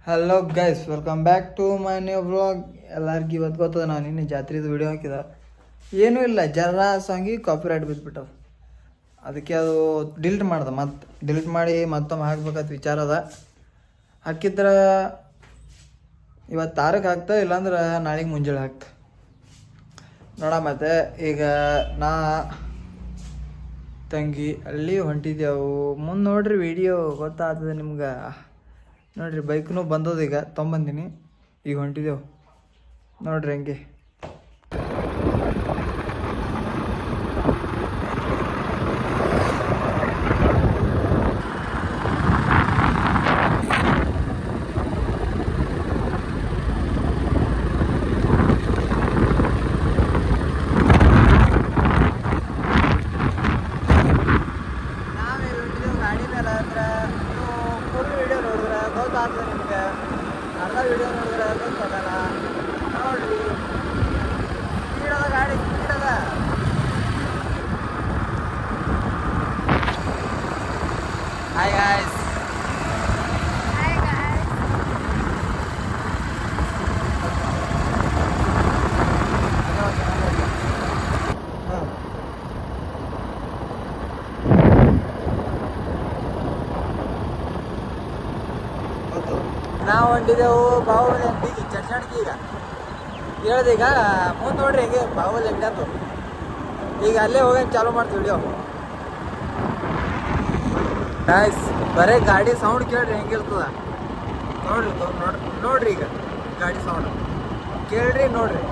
Hello guys, welcome back to my new vlog. ಎಲ್ಲರಿಗೂ ಇವತ್ತು ಗೊತ್ತದ, ನಾನು ನಿನ್ನೆ ಜಾತ್ರೆದು ವಿಡಿಯೋ ಹಾಕಿದ. ಏನೂ ಇಲ್ಲ, ಜರ ಸಾಂಗಿಗೆ ಕಾಪಿರೈಟ್ ಬಿದ್ದುಬಿಟ್ಟವು. ಅದಕ್ಕೆ ಅದು ಡಿಲೀಟ್ ಮಾಡ್ದೆ. ಮತ್ತೆ ಡಿಲೀಟ್ ಮಾಡಿ ಮತ್ತೊಮ್ಮೆ ಹಾಕ್ಬೇಕಂತ ವಿಚಾರ ಅದ. ಹಾಕಿದ್ರೆ ಇವತ್ತು ತಾರಕ್ಕೆ ಹಾಕ್ತಾ, ಇಲ್ಲಾಂದ್ರೆ ನಾಳೆಗೆ ಮುಂಜಾನೆ ಹಾಕ್ತಾ ನೋಡ. ಮತ್ತೆ ಈಗ ನಾ ತಂಗಿ ಅಲ್ಲಿ ಹೊಂಟಿದ್ದೆವು. ಮುಂದೆ ನೋಡ್ರಿ ವಿಡಿಯೋ ಗೊತ್ತಾಗ್ತದೆ ನಿಮ್ಗೆ. ನೋಡಿರಿ, ಬೈಕ್ನೂ ಬಂದದ, ಈಗ ತೊಗೊಂಬಂದಿನಿ. ಈಗ ಹೊಂಟಿದ್ದೆವು ನೋಡ್ರಿ ಹಂಗೆ. ಅರ್ಧ ವಿಡಿಯೋ ನೋಡಿದ್ರೆ ಗೊತ್ತಾಗಲ್ಲ. ನೋಡ್ರಿ, ಸ್ಪೀಡ್ ಅದ ಗಾಡಿ, ಸ್ಪೀಡ್ ಅದ. Hi guys. ನಾವು ಹೊಂಟಿದ್ದೆವು ಬಾಹುಬಲಿ ಅಂಗಡಿಗೆ, ಚರ್ಚಾಣಿಗೆ. ಈಗ ಹೇಳ್ದೆ, ಈಗ ಮುಂದೆ ನೋಡ್ರಿ ಹೇಗೆ ಬಾಹುಬಲಿ ಅಂಗಡಿ ಅದು. ಈಗ ಅಲ್ಲೇ ಹೋಗಿ ಚಾಲೂ ಮಾಡ್ತೀವಿ ವಿಡಿಯೋ. ಗಾಯ್ಸ್, ಬರೀ ಗಾಡಿ ಸೌಂಡ್ ಕೇಳ್ರಿ ಹೆಂಗಿರ್ತದ ನೋಡ್ರಿ. ನೋಡ್ರಿ ಈಗ ಗಾಡಿ ಸೌಂಡ್ ಕೇಳ್ರಿ, ನೋಡ್ರಿ.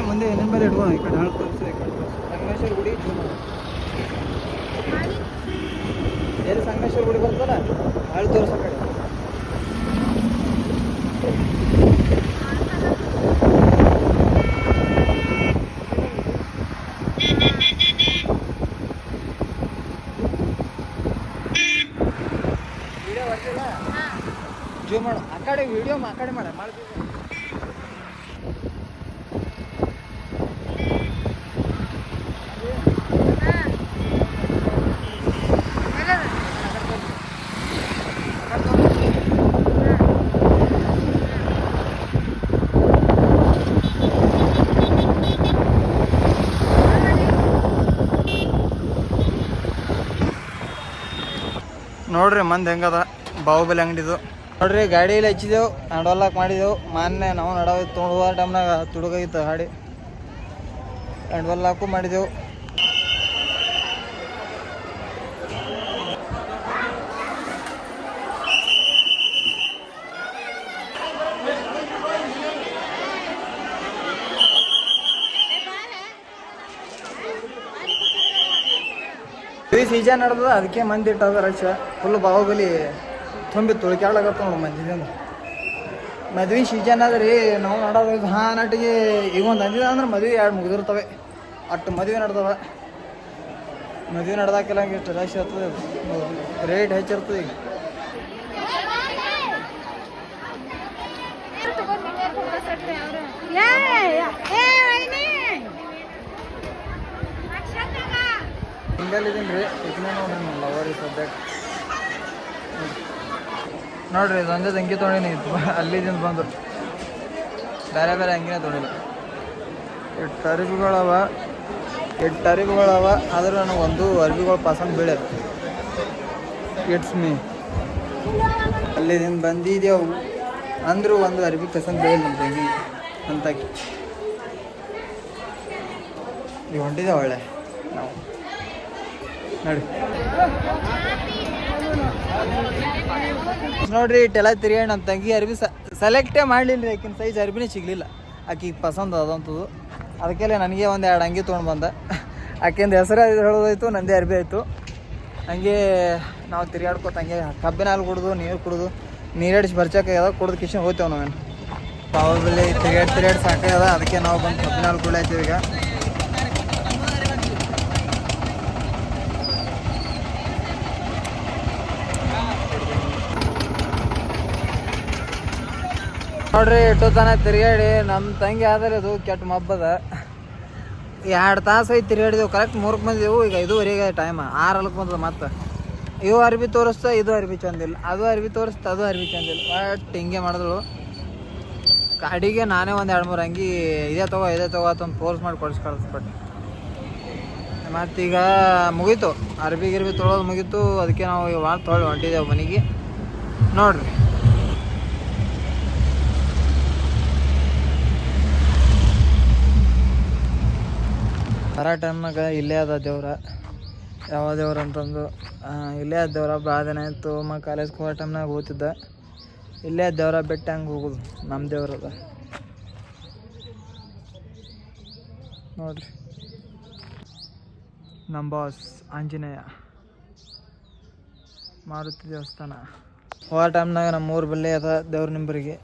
ಮುಂದೆ ನಂಬರ್ ಇಡುವ. ಈ ಕಡೆ ಹಾಳು ತೋರಿಸು, ಈ ಕಡೆ ಸಂಗಮೇಶ್ವರ ಗುಡಿ. ಎಲ್ಲಿ ಸಂಗಮೇಶ್ವರ ಗುಡಿ ಬರ್ತಲ್ಲ, ಹಾಳು ತೋರಿಸೋ ಕಡೆ. ವಿಡಿಯೋ ಬರ್ತಿಲ್ಲ, ಜೂಮ್ ಮಾಡು. ಆ ಕಡೆ ವಿಡಿಯೋ ಆ ಕಡೆ ಮಾಡ್ತೀವಿ. ನೋಡ್ರಿ ಮಂದಿ ಹೆಂಗದ ಬಾಹುಬಲಿ ಅಂಗಡಿದು. ನೋಡ್ರಿ, ಗಾಡಿಯಲ್ಲಿ ಹಚ್ಚಿದೆವು, ನಡವಲ್ಲಾಕ್ ಮಾಡಿದೆವು. ಮೊನ್ನೆ ನಾವು ನಡವ ತೊಗೊಂಡುವ ಟೈಮ್ನಾಗ ತುಡುಗಾಗಿತ್ತು ಗಾಡಿ, ನಡವಲ್ಲಾಕು ಮಾಡಿದೆವು. ಸೀಸನ್ ನಡೆದ, ಅದಕ್ಕೆ ಮಂದಿ ಇಟ್ಟದ ರಶ್ ಫುಲ್. ಬಾಹುಬಲಿ ತುಂಬಿ ತುಳಿಕಾಡ್ಲಾಗತ್ತ ನೋಡು ಮಂದಿದಿಂದ. ಮದ್ವೆ ಸೀಸನ್ ಅದ ರೀ, ನಾವು ನಡೋದು ನಟಿಗೆ. ಈಗ ಒಂದು ಅಂದಿದ ಅಂದ್ರೆ ಮದುವೆ 2 ಮುಗಿದಿರ್ತವೆ, ಅಷ್ಟು ಮದುವೆ ನಡ್ದವ. ಮದುವೆ ನಡ್ದಾಕೆಲ್ಲ ಇಷ್ಟು ರಶ್ ಇರ್ತದೆ, ರೇಟ್ ಹೆಚ್ಚಿರ್ತದೆ. ಈಗ ಸಿಂಗಲ್ ಇದೀನಿ ರೀ, ಇದನ್ನೇ ನೋಡ್ರಿ ನನ್ನ ಲವರ್ ಸದ್ಯಕ್ಕೆ. ನೋಡ್ರಿ, ಇದೊಂದೇ ಅಂಗಿ ತೊಗೊಂಡಿನಿ, ಅಲ್ಲಿದಿಂದ ಬಂದು ಬೇರೆ ಬೇರೆ ಅಂಗಿನೇ ತೊಗೊಂಡಿಲ್ಲ. 8 ಅರಿವಿಗಳವ, ಆದ್ರೆ ನನಗೆ ಒಂದು ಅರ್ಬಿಗಳು ಪಸಂದ್ ಬೀಳ್ಯಾರ. It's me. ಅಲ್ಲಿದಿಂದ ಬಂದಿದ್ದೆವು ಅಂದರೂ ಒಂದು ಅರ್ಬಿ ಪಸಂದ್ ಬೀಳಿಲ್ಲ ನಮ್ಮ ತಂಗಿ ಅಂತಾಕಿ. ಈಗ ಹೊಂಟಿದೆ ಒಳ್ಳೆ ನಾವು ನೋಡಿ ನೋಡ್ರಿ ಇಟ್ಟೆಲ್ಲ ತಿರ್ಗಾಡಿ ನಮ್ಮ ತಂಗಿ ಅರ್ಬಿ ಸೆಲೆಕ್ಟೇ ಮಾಡಲಿಲ್ಲ ರೀ. ಆಕಿನ ಸೈಜ್ ಅರ್ಬಿನೇ ಸಿಗಲಿಲ್ಲ. ಆಕಿಗೆ ಪಸಂದ್ ಅದಂಥದ್ದು. ಅದಕ್ಕೆಲ್ಲ ನನಗೆ ಒಂದು 2 ಅಂಗಿ ತೊಗೊಂಡು ಬಂದ. ಆಕೆಂದು ಹೆಸರು ಹೇಳೋದಾಯ್ತು, ನಂದೇ ಅರ್ಬಿ ಆಯಿತು. ಹಂಗೆ ನಾವು ತಿರ್ಗಾಡ್ಕೊತ ಹಂಗೆ ಕಬ್ಬಿನ ಹಾಲು ಕುಡ್ದು ನೀರು ಕುಡ್ದು ನೀರಡಿಸಿ ಬರ್ಚಾಕಾಗ್ಯದ. ಕುಡ್ದು ಕಿಶನ್ ಹೋಗ್ತೇವೆ ನಾವೇನು ಬಾಹುಬಲಿ ತಿರ್ಗಾಡಿ ಸಾಕಾಗ್ಯದ. ಅದಕ್ಕೆ ನಾವು ಬಂದು ಕಬ್ಬಿನ ಹಾಲು ಕುಡ್ಲಾಯ್ತೀವಿ ಈಗ. ನೋಡ್ರಿ ಎಷ್ಟೋ ತನ ತಿರ್ಗಾಡಿ ನಮ್ಮ ತಂಗಿ ಆದರೆ ಅದು ಕೆಟ್ಟ ಮಬ್ಬದ. 2 ತಾಸು ಐತಿ ತಿರ್ಗಾಡಿದೆವು. ಕರೆಕ್ಟ್ 3ಕ್ಕೆ ಬಂದಿದ್ದೆವು. ಈಗ 5:30 ಟೈಮ್. 6 ಬಂದದ. ಮತ್ತೆ ಇವು ಅರ್ಬಿ ತೋರಿಸ್ತಾ ಇದು ಅರ್ಬಿ ಚಂದಿಲ್ಲ, ಅದು ಅರ್ಬಿ ತೋರಿಸ್ತಾ ಅದು ಅರ್ಬಿ ಚಂದಿಲ್ಲ. ಒಟ್ಟು ಹಿಂಗೆ ಮಾಡಿದಳು. ಗಾಡಿಗೆ ನಾನೇ ಒಂದು 2-3 ಅಂಗಿ ಇದೇ ತಗೋ ಅಂತಂದು ಫೋರ್ಸ್ ಮಾಡಿ ಕಳಿಸ್ಕೊಟ್ಟೆ. ಮತ್ತೀಗ ಮುಗೀತು, ಅರ್ಬಿ ತೊಳೋದು ಮುಗೀತು. ಅದಕ್ಕೆ ನಾವು ಇವಾಗ ಹೊಂಟಿದ್ದೆವು ಮನೆಗೆ. ನೋಡ್ರಿ ಬರೋ ಟೈಮ್ನಾಗ ಇಲ್ಲೇ ಅದ ದೇವ್ರ. ಯಾವ ದೇವ್ರ ಅಂತಂದು ಇಲ್ಲೇ ಅದ ದೇವ್ರ. ಭಾಳ ದಿನ ಆಯಿತು ಕಾಲೇಜ್ಗೆ ಹೋಗೋ ಟೈಮ್ನಾಗ ಹೋಗ್ತಿದ್ದ. ಇಲ್ಲೇ ದೇವ್ರ ಬೆಟ್ಟ ಹಂಗೆ ಹೋಗೋದು. ನಮ್ಮ ದೇವ್ರದ ನೋಡ್ರಿ, ನಮ್ಮ ಬಾಸ್ ಆಂಜನೇಯ ಮಾರುತಿ ದೇವಸ್ಥಾನ. ಹೋಗೋ ಟೈಮ್ನಾಗ ನಮ್ಮ ಊರ ಬಲ್ಲಿ ಅದ ದೇವ್ರ ನಿಂಬರಿಗೆ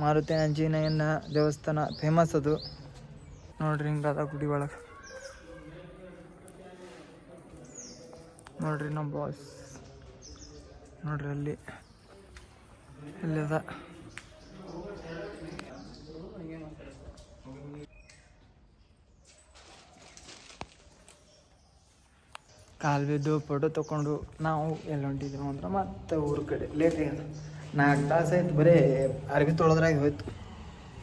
ಮಾರುತಿ ಆಂಜನೇಯನ ದೇವಸ್ಥಾನ ಫೇಮಸ್ ಅದು. ನೋಡ್ರಿ ಹಿಂಗೆ ಅದ ಗುಡಿ ಒಳಗೆ. ನೋಡ್ರಿ ನಮ್ಮ ಬಾಸ್ ನೋಡ್ರಿ ಅಲ್ಲಿ ಅದ. ಕಾಲು ಬಿದ್ದು ಫೋಟೋ ತೊಗೊಂಡು ನಾವು ಎಲ್ಲಿ ಹೊಂಟಿದ್ದೀವಿ ಅಂದ್ರೆ ಮತ್ತೆ ಊರ ಕಡೆ ಲೇಟ್ ಆಗ್ಯದ. 4 ತಾಸು ಆಯ್ತು ಬರೀ ಅರ್ಬಿ ತೊಳೆದ್ರಾಗ ಹೋಯ್ತು.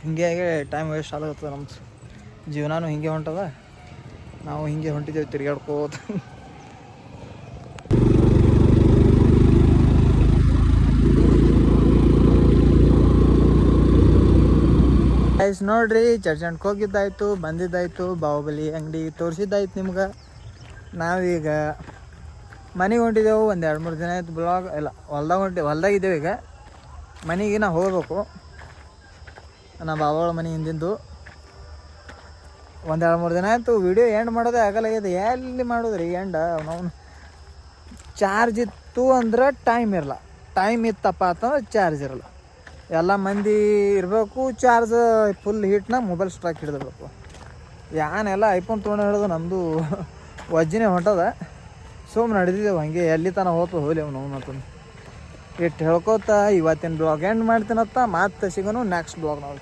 ಹಿಂಗೆ ಟೈಮ್ ವೇಸ್ಟ್ ಆಗತ್ತದ. ನಮ್ಮ ಜೀವನನೂ ಹಿಂಗೆ ಹೊಂಟದ. ನಾವು ಹಿಂಗೆ ಹೊಂಟಿದ್ದೇವೆ ತಿರ್ಗಾಡ್ಕೋತ. ಗೈಸ್ ನೋಡ್ರಿ, ಚರ್ಚಂಡ್ಗೆ ಹೋಗಿದ್ದಾಯ್ತು, ಬಂದಿದ್ದಾಯ್ತು, ಬಾಹುಬಲಿ ಅಂಗಡಿ ತೋರಿಸಿದ್ದಾಯ್ತು ನಿಮ್ಗೆ. ನಾವೀಗ ಮನೆಗೆ ಹೊಂಟಿದ್ದೆವು. ಒಂದು 2-3 ದಿನ ಆಯ್ತು ಬ್ಲಾಗ್ ಇಲ್ಲ, ಹೊಲ್ದಾಗಿದ್ದೇವೆ. ಈಗ ಮನೆಗೆ ನಾವು ಹೋಗ್ಬೇಕು. ನಮ್ಮ ಬಾಬಾಗಳ ಮನೆ ಹಿಂದಿಂದು. ಒಂದು 2-3 ದಿನ ಆಯಿತು ವಿಡಿಯೋ ಎಂಡ್ ಮಾಡೋದೇ ಆಗಲಾಗಿದೆ. ಎಲ್ಲಿ ಮಾಡೋದ್ರಿ ಎಂಡ? ನಾವು ಚಾರ್ಜ್ ಇತ್ತು ಅಂದ್ರೆ ಟೈಮ್ ಇರಲ್ಲ, ಟೈಮ್ ಇತ್ತಪ್ಪ ಅಂತಂದ್ರೆ ಚಾರ್ಜ್ ಇರಲ್ಲ. ಎಲ್ಲ ಮಂದಿ ಇರಬೇಕು, ಚಾರ್ಜ್ ಫುಲ್ ಹೀಟ್ನಾಗ ಮೊಬೈಲ್ ಸ್ಟಾಕ್ ಹಿಡಿದಿರ್ಬೇಕು. ಯಾನೆಲ್ಲ ಐಫೋನ್ ತೊಗೊಂಡು ಹಿಡಿದು ನಮ್ಮದು ವಜ್ಜಿನೇ ಹೊಂಟದ. ಸುಮ್ಮನೆ ನಡೆದಿದ್ದೆವು ಹಂಗೆ. ಎಲ್ಲಿ ತನಕ ಹೋಗ್ತದೆ ಹೋಗ್ಲೇವು ನಾವು. ಮತ್ತೊಂದು ಇಟ್ಟು ಹೇಳ್ಕೋತ ಇವತ್ತಿನ ಬ್ಲಾಗ್ ಎಂಡ್ ಮಾಡ್ತೀನತ್ತ. ಮತ್ತೆ ಸಿಗೋನು ನೆಕ್ಸ್ಟ್ ಬ್ಲಾಗ್ ನಾವು.